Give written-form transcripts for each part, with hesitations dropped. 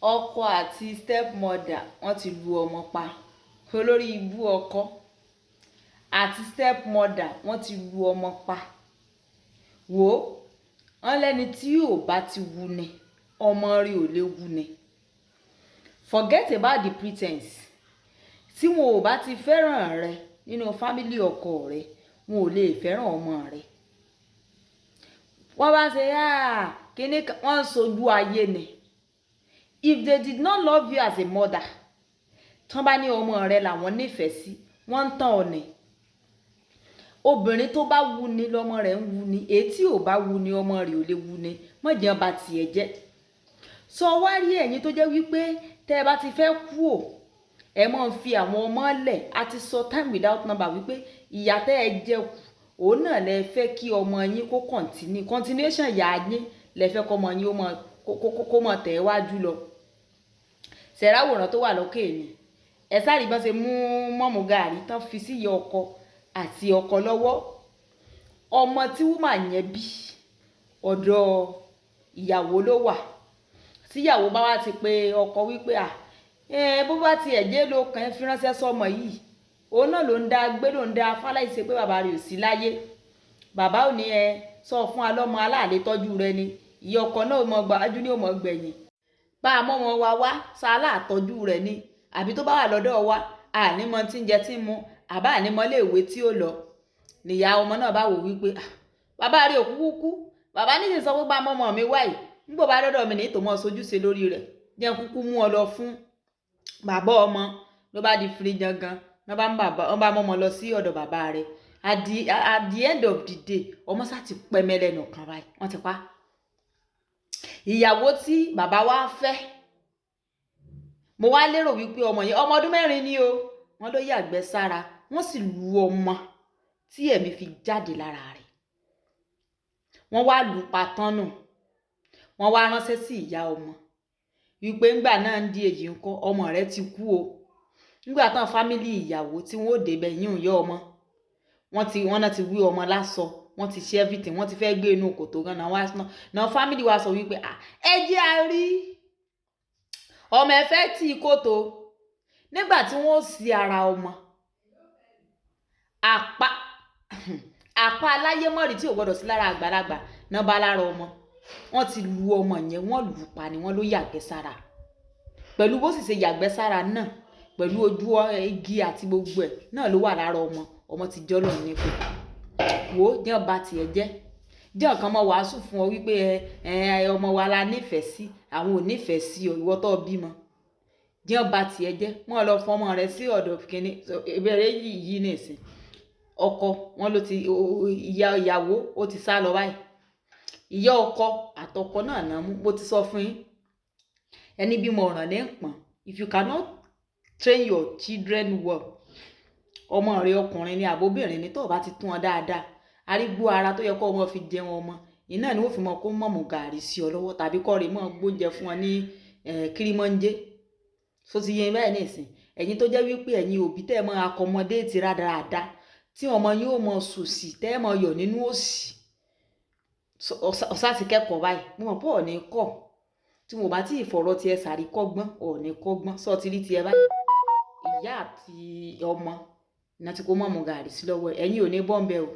ọkọ àti stepmother wọ́n ti lu ọmọ pa. Olórí ibú ọkọ àti stepmother wọ́n ti lu ọmọ pa. Wò ó, wọ́n lẹ́ni tí ò bá ti wu ni ọmọ rí ò lè wu ni. Forget about the pretense. Tí wọn ò bá ti fẹ́ràn rẹ nínú fámílì ọkọ rẹ, wọn ò lè fẹ́ràn ọmọ rẹ. Wọ́n bá ṣe kíní wọ́n ń sojú ayé ni. If they did not love you as a mother, tán bá ní ọmọ rẹ làwọn nífẹ̀ẹ́ sí, wọ́n ń tàn ọ́ ni. Obìnrin tó bá wu ni lọ́mọ rẹ̀ ń wu ni, èyí tí ò bá wu ni ọmọ rẹ̀ ò lè wu ni. Má jẹ́ ba tiẹ̀ jẹ́. Sọ wá rí ẹ̀yin tó jẹ́ wípé tẹ́ ẹ bá ti fẹ́ kú ò, ẹ máa ń fi àwọn ọmọ lẹ̀. A ti sọ time without number wípé ìyà tẹ́ ẹ jẹ kù, òun náà lẹ fẹ́ kí ọmọ yín kó continuation yà yín lẹ fẹ́ kọ́ ọmọ yín kó mọ̀ tẹ̀ wájú lọ. Ṣẹ̀ráwòrán tó wà lókè ni. Ẹ sáré bá ṣe mú mọ́mù gàrí tán fi sí ìyá ọkọ àti ọkọ lọ́wọ́. Ọmọ tí wúmà yẹn bí ọ̀dọ̀ ìyàwó ló wà. Tí ìyàwó bá wá ti pe ọkọ wípé bó bá ti ẹ̀jẹ̀ ló kàn fi ránṣẹ́ sọmọ yìí, òun náà ló ń dá gbé ló ń dá fáláì ṣe pé bàbá rẹ̀ ò sí láyé. Bàbá ò ní sọ fún alọ́mọ aláàlẹ́ tọ́jú rẹ ni. Ìyá ọkọ náà mọ gbájú ní òmò gbẹ̀yìn. Bá a mọ́ wọn wá sálà àtọ́jú rẹ̀ ni. Àbí tó bá wà lọ́dọ̀ wa, ànímọ́ tí ń jẹ tí ń mu, àbá ànímọ́ lè wé tí ó lọ. Nìyá ọmọ náà bá wò wípé bàbá rẹ̀ òkú kú. Bàbá níṣẹ́ sọ pé bá mọ́mọ́ mi wáyìí. Nígbò bá dọ́dọ̀ mi ní tòmọ́ sojúṣe lórí rẹ̀. Jẹ́ kúkú mú ọ lọ fún bàbá ọmọ. Ló bá di firi jangan. Wọ́n bá mọ́mọ́ lọ sí ọ̀dọ̀ bàbá rẹ̀. At the end of the day, ọmọ sá ti pẹ́mẹ́lẹ́ nù kan báyìí. Wọ́n ti pa. Ìyàwó tí bàbá wa fẹ́, mo wá lérò wípé ọmọ yẹn ọmọ ọdún 4 ni o. Wọ́n ló yàgbẹ́ sára. Wọ́n sì lu ọmọ tí ẹ̀mí fi jáde lára rẹ̀. Wọ́n wá lù pa tán nù. Wọ́n wá ránṣẹ́ sí ìyá ọmọ wípé ńgbà náà ń di èyí ńkọ́ ọmọ rẹ̀ ti kú o. Nígbà tán fámílì ìyàwó tí wọ́n ò débẹ̀ yín ìyá ọmọ, wọ́n náà ti wí ọmọ lásọ. Wọ́n ti ṣe everything. Wọ́n ti fẹ́ gbé inú kòtò gan náà fámílì wa sọ wípé ẹ jẹ́ a rí ọmọ ẹ fẹ́ tí kòtò. Nígbà tí wọ́n sì ara ọmọ, àpá aláyé mọ́rì tí ò gbọdọ̀ sí lára àgbàlagbà náà bá lára ọmọ. Wọ́n ti lu ọmọ yẹn, wọ́n lù pa ni wọ́n ló yàgbẹ́ sára. Pẹ̀lú bó sì ṣe yàgbẹ́ sára náà, pẹ̀lú ojú igi àti gbogbo ẹ̀ náà ló wà lára ọmọ. Ọmọ ti jọ́lọ̀ nípò. Wò ó, jẹ́ ọba tiẹ̀ jẹ́. Jẹ́ ọ̀kan mọ́ wàásù fún ọ wípé ọmọ wa la nífẹ̀ẹ́ sí, àwọn ò nífẹ̀ẹ́ sí ọ, ìwọ tó bímọ. Jẹ́ ọba tiẹ̀ jẹ́. Wọ́n lọ fún ọmọ rẹ̀ sí ọ̀dọ̀ kíní. Ìbẹ̀rẹ̀ yìí nìsín. Ọkọ wọn ló ti ìyàwó ó ti sá lọ báyìí. Ìyá ọkọ àtọkọ náà náà mú. Mo ti sọ fún yín. Ẹni bímọ ọ̀ràn ní pọ̀n. If you cannot train your children well, ọmọ rẹ ọkùnrin ni àbóbìnrin ni tó bá ti tún ọ dáadáa. Arígbó ara tó yẹ kó ọmọ fi jẹun ọmọ. Iná ni ó fi mọ kó mọ̀mù gàrí sí ọ lọ́wọ́ tàbí kọ́ rè mọ́ gbóúnjẹ fún ọ ní kírímọ́njé. So ti yẹn báyìí nìsín. Ẹ̀yin tó jẹ́ wípé ẹ̀yin òbí tẹ́ mọ́ accommodate rádaràda tí ọmọ yóò mọ sòsì tẹ́ mọ yọ̀ nínú òsì. Ọ̀sá ti kẹ́kọ̀ọ́ báyìí. Mo mọ̀ pé ọ̀ní kọ̀. Tí mo bá tí ìfọ̀rọ̀ ti ẹ sàrí kọ́gbọ́n, ọ̀ní kọ́gbọ́n. Sọ ti rí ti ẹ báyìí. Ìyá àti ọmọ náà ti kó mọ̀mù gàrí sí lọ́wọ́. Ẹ̀yin ò ní bọ́m̀bẹ̀ o.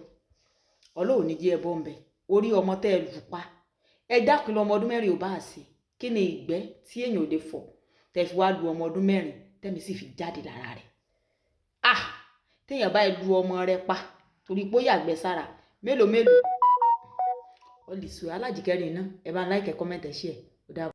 Ọlọ́run ní jẹ́ ẹ bọ́m̀bẹ̀. Orí ọmọ tẹ́ lù pa. Ẹ dákun lọ ọmọ ọdún 4 ò bá ṣe. Kí ni ìgbẹ́ tí èèyàn ò lè fọ̀ tẹ́ fi wá lu ọmọ ọdún 4 tẹ́mi sì fi jáde lára rẹ̀. Téèyàn bá lu ọmọ rẹ̀ pa torí pé ó yàgbẹ́ sára. Mélòó. Olùsọ alájìkẹ́rin náà. Ẹ bá like, comment, share.